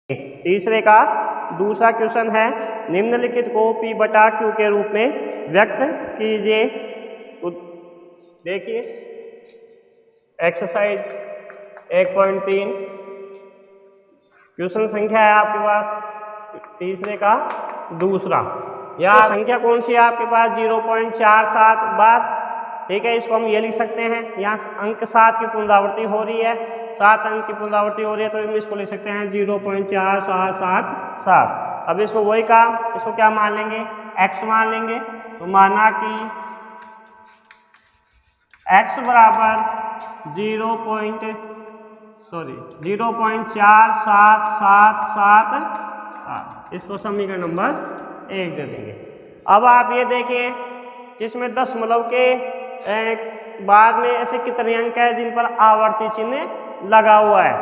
तीसरे का दूसरा क्वेश्चन है, निम्नलिखित को P बटा Q के रूप में व्यक्त कीजिए। देखिए एक्सरसाइज 1.3 क्वेश्चन संख्या है आपके पास तीसरे का दूसरा। या संख्या कौन सी है आपके पास 0.47 बार। ठीक है, इसको हम ये लिख सकते हैं, यहाँ अंक 7 की पुनरावृत्ति हो रही है, 7 अंक की पुनरावृत्ति हो रही है, तो हम इसको लिख सकते हैं 0.4777। अब इसको वही काम, इसको क्या मान लेंगे, x मान लेंगे। तो माना कि x बराबर 0.4777, इसको समीकरण नंबर 1 दे देंगे। अब आप ये देखिए कि इसमें दशमलव के बाद में ऐसे कितने अंक हैं जिन पर आवर्ती चिन्ह लगा हुआ है।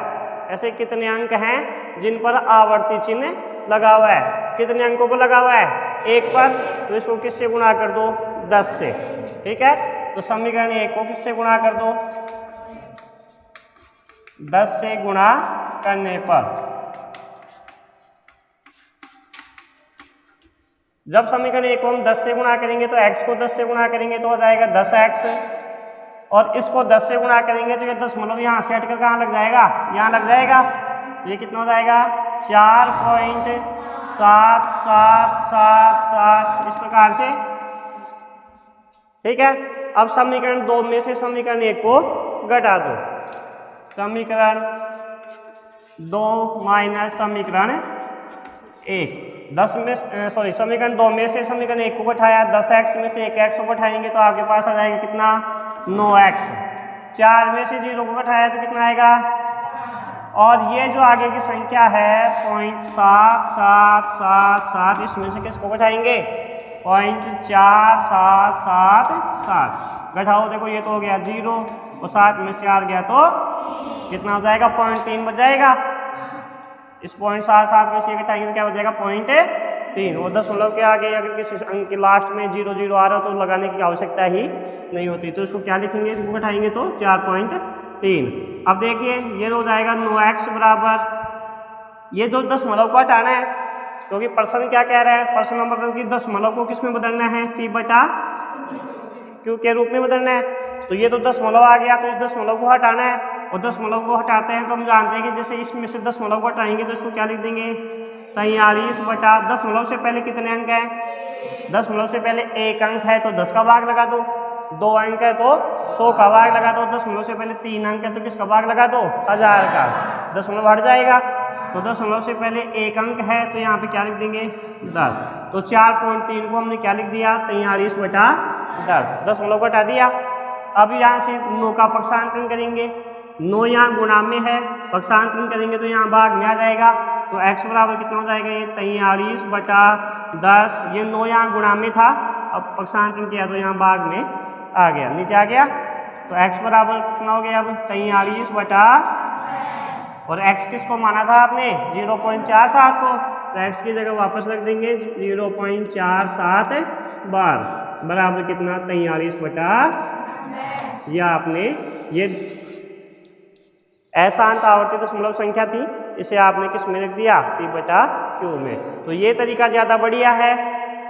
ऐसे कितने अंक हैं जिन पर आवर्ती चिन्ह लगा हुआ है। कितने अंकों को लगा हुआ है, 1 पर, तो इसको किससे गुणा कर दो, 10 से। ठीक है, तो समीकरण 1 को किससे गुणा कर दो, 10 से गुणा करने पर। जब समीकरण 1 को हम 10 से गुणा करेंगे तो x को 10 से गुणा करेंगे तो हो जाएगा 10x, और इसको 10 से गुणा करेंगे तो ये दशमलव यहाँ से हटकर कहाँ लग जाएगा, यहाँ लग जाएगा। ये कितना हो जाएगा 4.7777, इस प्रकार से। ठीक है, अब समीकरण 2 में से समीकरण 1 को घटा दो। समीकरण 2 माइनस समीकरण 1, समीकरण 2 में से समीकरण 1 को घटाया, 10x में से 1x को घटाएंगे तो आपके पास आ जाएगा कितना, 9x। 4 में से 0 को घटाया तो कितना आएगा, और ये जो आगे की संख्या है 0.7777, इसमें से किसको घटाएंगे, 0.4777 घटाओ। देखो ये तो हो गया 0 और 7 में से 4 गया तो कितना हो जाएगा, 0.3 बच जाएगा। इस 0.77 में से घटाएंगे तो क्या बचेगा, 0.3। और दशमलव के आगे अगर किसी अंक के लास्ट में 0 आ रहा हो तो लगाने की आवश्यकता ही नहीं होती। तो इसको क्या लिखेंगे, इसको घटाएंगे तो 4.3। अब देखिए ये हो जाएगा 9x बराबर, ये जो दशमलव को हटाना है, क्योंकि प्रश्न क्या कह रहा है, प्रश्न नंबर की दशमलव को किस में बदलना है, P बटा Q के रूप में बदलना है। तो ये तो दशमलव आ गया, तो इस दशमलव को हटाना है, और दशमलव को हटाते हैं तो हम जानते हैं कि जैसे इसमें से दशमलव को हटाएंगे तो इसको क्या लिख देंगे, 43 बटा, दशमलव से पहले कितने अंक हैं, दशमलव से पहले 1 अंक है तो 10 का भाग लगा दो, 2 अंक है तो 100 का भाग लगा दो, दशमलव से पहले 3 अंक है तो किसका भाग लगा दो, 1000 का। दशमलव हट जाएगा, तो दशमलव से पहले 1 अंक है तो यहाँ पे क्या लिख देंगे, 10। तो 4.3 को हमने क्या लिख दिया, 43 बटा 10, दशमलव को हटा दिया। अब यहाँ से 9 का पक्षांतरण करेंगे, 9 यहाँ गुणा में है, पक्षांतरण करेंगे तो यहाँ भाग में आ जाएगा। तो x बराबर कितना हो जाएगा, ये 43 बटा 10, ये 9 यहाँ गुणा में था, अब पक्षांतरण किया तो यहाँ भाग में आ गया, नीचे आ गया। तो x बराबर कितना हो गया, अब 43 बटा, और x किसको माना था आपने, 0.47 को, तो x की जगह वापस रख देंगे 0.47 बार, बराबर कितना, 43 बटा, या आपने ये अशांत आवर्ती दशमलव संख्या थी, इसे आपने किस में रख दिया, P बटा Q में। तो ये तरीका ज़्यादा बढ़िया है,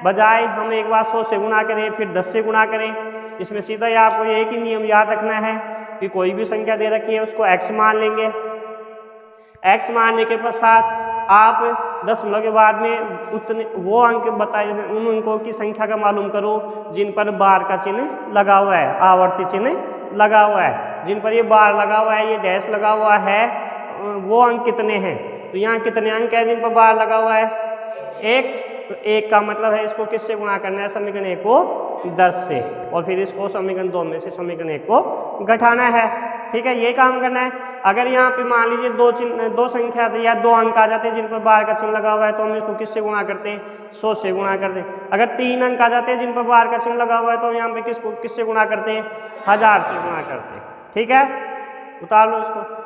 बजाय हम एक बार 100 से गुणा करें फिर 10 से गुणा करें। इसमें सीधा ही आपको एक ही नियम याद रखना है कि कोई भी संख्या दे रखी है उसको x मान लेंगे। x मानने के पश्चात आप दशमलव के बाद में उतने वो अंक बताए, उन अंकों की संख्या का मालूम करो जिन पर बार का चिन्ह लगा हुआ है, आवर्ती चिन्ह लगा हुआ है। जिन पर ये बार लगा हुआ है, ये डैश लगा हुआ है, वो अंक कितने हैं। तो यहाँ कितने अंक है जिन पर बार लगा हुआ है, 1। तो 1 का मतलब है इसको किससे गुणा करना है, समीकरण 1 को 10 से, और फिर इसको समीकरण 2 में से समीकरण 1 को घटाना है। ठीक है, ये काम करना है। अगर यहाँ पे मान लीजिए 2 संख्या या 2 अंक आ जाते हैं जिन पर बार का चिन्ह लगा हुआ है, तो हम इसको किससे गुणा करते हैं, 100 से गुणा करते हैं। अगर 3 अंक आ जाते हैं जिन पर बार का चिन्ह लगा हुआ है, तो यहाँ पे किससे गुणा करते हैं, 1000 से गुणा करते हैं। ठीक है, उतार लो इसको।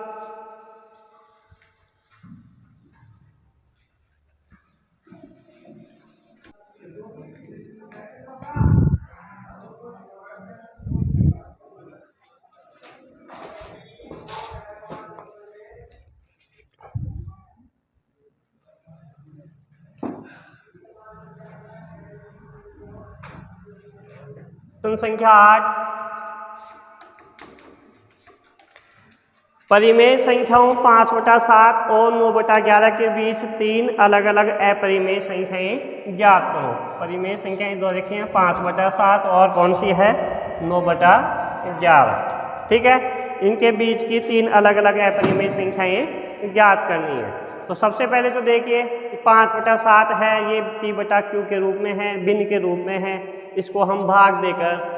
प्रश्न संख्या 8, परिमेय संख्याओं 5/7 और 9/11 के बीच 3 अलग अलग अपरिमेय संख्याएं ज्ञात करो। परिमेय संख्याएं दो देखिए 5/7 और कौन सी है 9/11। ठीक है, इनके बीच की 3 अलग अलग अपरिमेय संख्याएं ज्ञात करनी है। तो सबसे पहले तो देखिए 5/7 है, ये p/q के रूप में है, भिन्न के रूप में है। इसको हम भाग देकर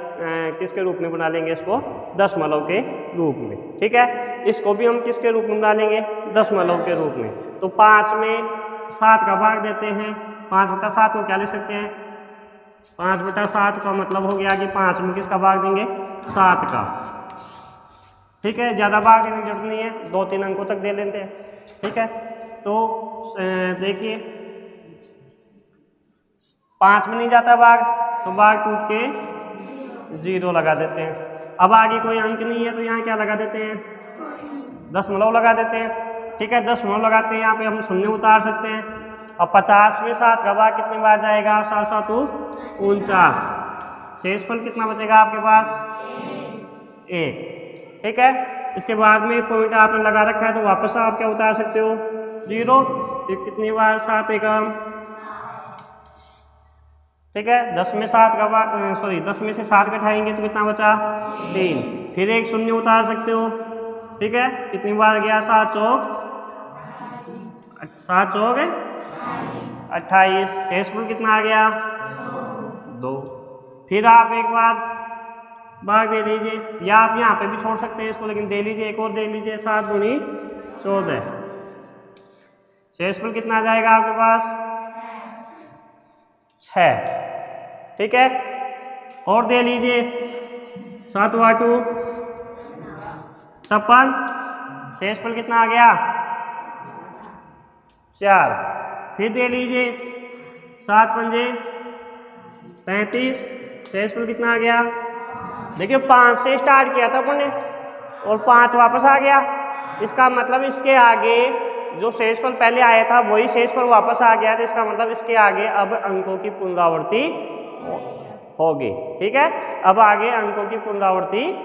किसके रूप में बना लेंगे, इसको दशमलव के रूप में। ठीक है, इसको भी हम किसके रूप में बना लेंगे, दशमलव के रूप में। तो 5 में 7 का भाग देते हैं। 5/7 को क्या लिख सकते हैं, 5/7 का मतलब हो गया कि 5 में किसका भाग देंगे, 7 का। ठीक है, ज़्यादा भाग देने की जरूरत नहीं है, 2-3 अंकों तक दे लेते हैं। ठीक है, तो देखिए 5 में नहीं जाता भाग, तो भाग टूट के 0 लगा देते हैं। अब आगे कोई अंक नहीं है तो यहाँ क्या लगा देते हैं, दशमलव लगा देते हैं। ठीक है, दशमलव लगाते हैं, यहाँ पे हम शून्य उतार सकते हैं। अब 50 में 7 का भाग कितनी बार जाएगा, 7×7 = 49। शेषफल कितना बचेगा आपके पास, 1। ठीक है, इसके बाद में पॉइंट आपने लगा रखा है तो वापस आप क्या उतार सकते हो, 0। फिर कितनी बार 7 एकम, ठीक है, 10 में 7 का भाग 10 में से 7 घटाएंगे तो कितना बचा, 3। फिर एक शून्य उतार सकते हो। ठीक है, कितनी बार गया, 7 चौक 28। शेषफल कितना आ गया, 2। फिर आप एक बार भाग दे लीजिए, या आप यहाँ पे भी छोड़ सकते हैं इसको, लेकिन दे लीजिए, एक और दे लीजिए, 7×14। शेषफल कितना आ जाएगा आपके पास, 6। ठीक है, और दे लीजिए, 7×2 = 56। शेषफल कितना आ गया, 4। फिर दे लीजिए, 7×5 = 35। शेषफल कितना आ गया, देखिए 5 से स्टार्ट किया था अपन ने और 5 वापस आ गया। इसका मतलब इसके आगे जो शेषफल पहले आया था वही शेषफल वापस आ गया, तो इसका मतलब इसके आगे अब अंकों की पुनरावृत्ति होगी। ठीक है, अब आगे अंकों की पुनरावृत्ति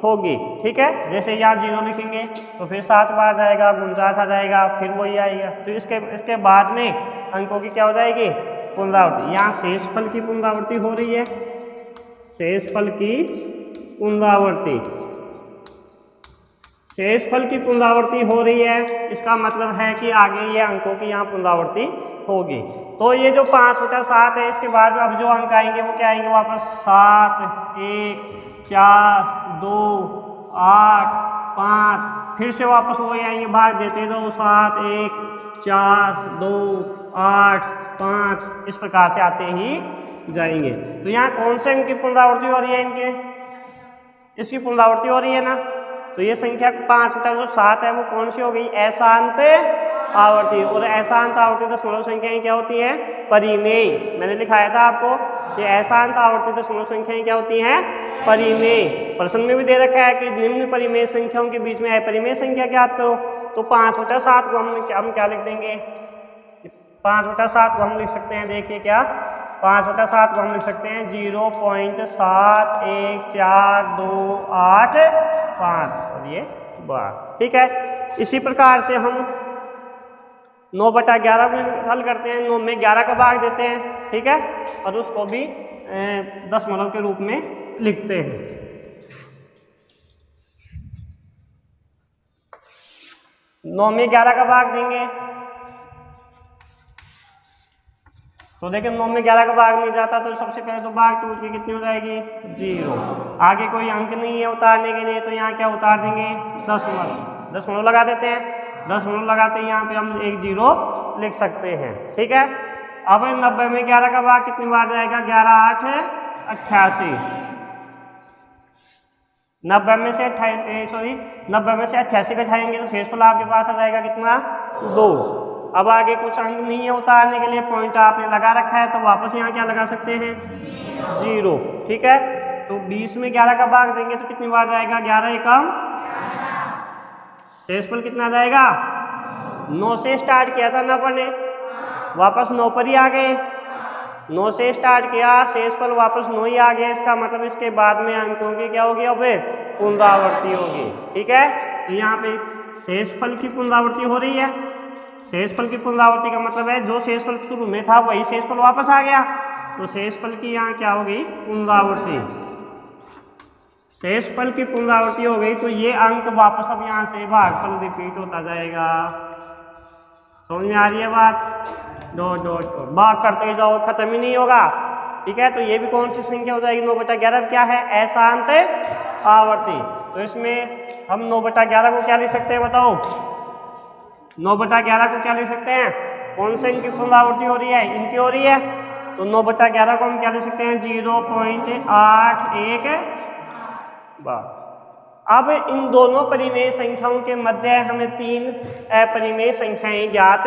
होगी। ठीक है, जैसे यहाँ 0 लिखेंगे तो फिर 7 बार जाएगा, 49 आ जाएगा, फिर वही आएगा। तो इसके बाद में अंकों की क्या हो जाएगी, पुनरावृत्ति। यहाँ शेषफल की पुनरावृत्ति हो रही है, शेषफल की पुनरावृत्ति, शेषफल की पुनरावृत्ति हो रही है। इसका मतलब है कि आगे ये अंकों की यहाँ पुनरावृत्ति होगी। तो ये जो 5/7 है, इसके बाद में अब जो अंक आएंगे वो क्या आएंगे वापस, 7, 1, 4, 2, 8, 5। फिर से वापस वही आएंगे, भाग देते रहो, 7, 1, 4, 2, 8, 5, इस प्रकार से आते ही जाएंगे। तो यहाँ कौन से अंक की पुनरावृत्ति हो रही है, इनके इसकी पुनरावृत्ति हो रही है ना। तो ये संख्या 5/7 है वो कौन सी हो गई, अशांत आवर्ती। और अशांत आवर्ती दशमलव संख्याएं क्या होती हैं, परिमेय। मैंने लिखाया था आपको कि अशांत आवर्ती दशमलव संख्याएं क्या होती हैं, परिमेय। प्रश्न में भी दे रखा है कि निम्न परिमेय संख्याओं के बीच में अपरिमेय संख्या ज्ञात करो। तो 5/7 को हम क्या लिख देंगे, 5/7 को हम लिख सकते हैं, देखिए क्या 5/7 को हम लिख सकते हैं 0.714285 और ये बार। ठीक है, इसी प्रकार से हम 9/11 में हल करते हैं, 9 में 11 का भाग देते हैं। ठीक है, और उसको भी दशमलव के रूप में लिखते हैं। 9 में 11 का भाग देंगे तो देखिए 9 में 11 का भाग नहीं जाता, तो सबसे पहले तो भाग टूट के कितनी हो जाएगी, 0। आगे कोई अंक नहीं है उतारने के लिए, तो यहाँ क्या उतार देंगे, दशमलव लगा देते हैं। दशमलव लगाते हैं, यहाँ पे हम 1 0 लिख सकते हैं। ठीक है, अब 90 में 11 का भाग कितनी बार जाएगा, 11 8 88। 90 में से 88 घटाएंगे तो शेषफल आपके पास आ जाएगा कितना, 2। अब आगे कुछ अंक नहीं है उतारने के लिए, पॉइंट आपने लगा रखा है, तो वापस यहाँ क्या लगा सकते हैं, 0। ठीक है, तो 20 में 11 का भाग देंगे तो कितनी बार जाएगा, 11 एकम, शेषफल कितना जाएगा, 9 से स्टार्ट किया था ना अपन ने, वापस 9 पर ही आ गए। 9 से स्टार्ट किया, शेषफल वापस 9 ही आ गया, इसका मतलब इसके बाद में अंकों की क्या होगी, अब पुनरावृत्ति होगी। ठीक है, तो यहाँ पे शेषफल की पुनरावृत्ति हो रही है। शेषफल की पुनरावृत्ति का मतलब है जो शेषफल शुरू में था वही शेषफल वापस आ गया, तो शेषफल की यहाँ क्या होगी, पुनरावृत्ति। शेषफल की पुनरावृत्ति हो गई तो ये अंक वापस अब यहाँ से भागफल रिपीट होता जाएगा। समझ में आ रही है बात? डॉट डॉट डॉट भाग करते जाओ, खत्म ही नहीं होगा। ठीक है, तो ये भी कौन सी संख्या हो जाएगी, 9/11 क्या है, अशांत आवर्ती। तो इसमें हम 9/11 को क्या लिख सकते हैं बताओ, 9/11 को क्या लिख सकते हैं, कौन से इनकी पुनरावृत्ति हो रही है, इनकी हो रही है, तो 9/11 को हम क्या लिख सकते हैं, 0.81 बार। अब इन दोनों परिमेय संख्याओं के मध्य हमें 3 अपरिमेय संख्याएं ज्ञात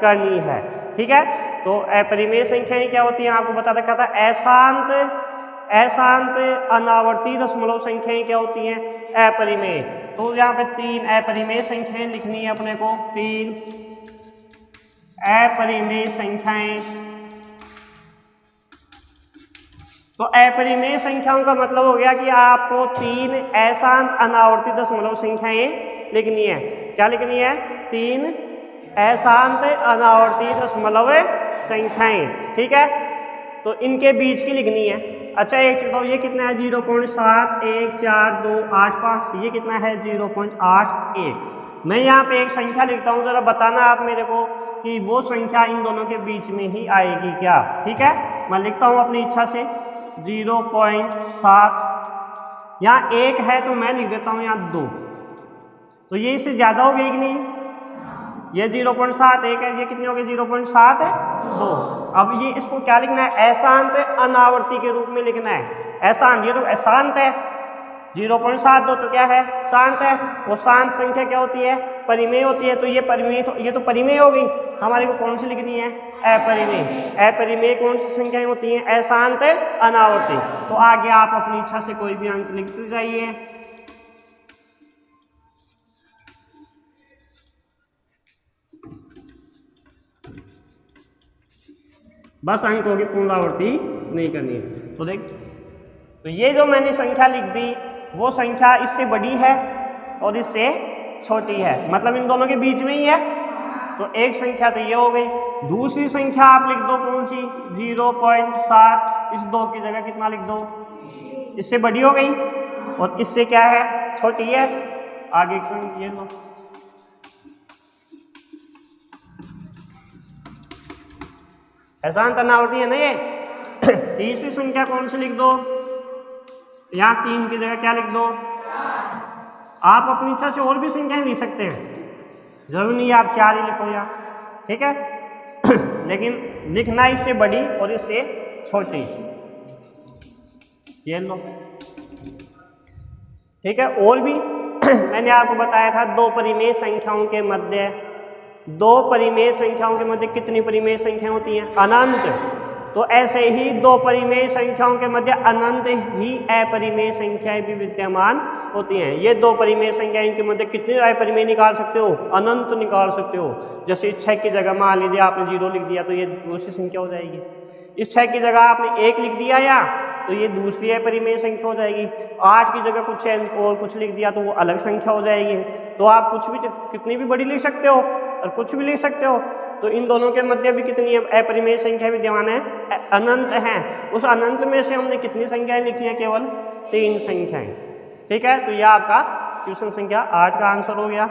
करनी है। ठीक है, तो अपरिमेय संख्याएं क्या होती हैं, आपको बता रखा था। अशांत अनावर्ती दशमलव संख्याएं क्या होती हैं, अपरिमेय। तो यहाँ पे 3 अपरिमेय संख्याएं लिखनी है अपने को, 3 अपरिमेय संख्याएं। तो अपरिमेय संख्याओं का मतलब हो गया कि आपको 3 अशांत अनावर्ती दशमलव संख्याएं लिखनी है। क्या लिखनी है, 3 अशांत अनावर्ती दशमलव संख्याएं। ठीक है, तो इनके बीच की लिखनी है। अच्छा एक चीज बताओ, ये कितना है, 0.714285, ये कितना है 0.81। मैं यहाँ पे एक संख्या लिखता हूँ, जरा बताना आप मेरे को कि वो संख्या इन दोनों के बीच में ही आएगी क्या। ठीक है, मैं लिखता हूँ अपनी इच्छा से 0.7, यहाँ 1 है तो मैं लिख देता हूँ यहाँ 2, तो ये इससे ज़्यादा हो गई कि नहीं, ये 0.71 है, ये कितनी हो गई 0.72। अब ये इसको क्या लिखना है, अशांत अनावर्ती के रूप में लिखना है। अशांत, ये तो अशांत है, 0.72 तो क्या है, शांत है। वो शांत संख्या क्या होती है, परिमेय होती है। तो ये परिमेय, तो ये तो परिमेय हो गई, हमारे को कौन सी लिखनी है, अपरिमेय। अपरिमेय कौन सी संख्याएं होती हैं, अशांत अनावर्ती। तो आगे आप अपनी इच्छा से कोई भी अंक लिखते जाइए। बस अंकों की पुनरावृत्ति नहीं करनी है। तो देख, तो ये जो मैंने संख्या लिख दी वो संख्या इससे बड़ी है और इससे छोटी है, मतलब इन दोनों के बीच में ही है। तो एक संख्या तो ये हो गई। दूसरी संख्या आप लिख दो कौन सी, 0.7, इस 2 की जगह कितना लिख दो, इससे बड़ी हो गई और इससे क्या है, छोटी है। आगे एक संख्या ये लो, अशांत अनावर्ती है ना ये। तीसरी संख्या कौन सी लिख दो, यहाँ 3 की जगह क्या लिख दो, आप अपनी इच्छा से और भी संख्याएं लिख सकते हैं, जरूरी नहीं आप 4 ही लिखो यहाँ। ठीक है, लेकिन लिखना इससे बड़ी और इससे छोटी, ये लो। ठीक है, और भी मैंने आपको बताया था 2 परिमेय संख्याओं के मध्य, 2 परिमेय संख्याओं के मध्य कितनी परिमेय संख्या होती हैं, अनंत। तो ऐसे ही 2 परिमेय संख्याओं के मध्य अनंत ही अपरिमेय संख्याएं भी विद्यमान होती हैं। ये 2 परिमेय संख्या, इनके मध्य कितने अपरिमेय निकाल सकते हो, अनंत निकाल सकते हो। जैसे 6 की जगह मान लीजिए आपने 0 लिख दिया तो ये दूसरी संख्या हो जाएगी। इस 6 की जगह आपने 1 लिख दिया या तो ये दूसरी अपरिमेय संख्या हो जाएगी। 8 की जगह कुछ चेंज और कुछ लिख दिया तो वो अलग संख्या हो जाएगी। तो आप कुछ भी, कितनी भी बड़ी लिख सकते हो और कुछ भी लिख सकते हो। तो इन दोनों के मध्य भी कितनी अपरिमेय संख्या विद्यमान है, अनंत हैं। उस अनंत में से हमने कितनी संख्याएं लिखी है, केवल 3 संख्याएं। ठीक है, तो यह आपका क्वेश्चन संख्या 8 का आंसर हो गया।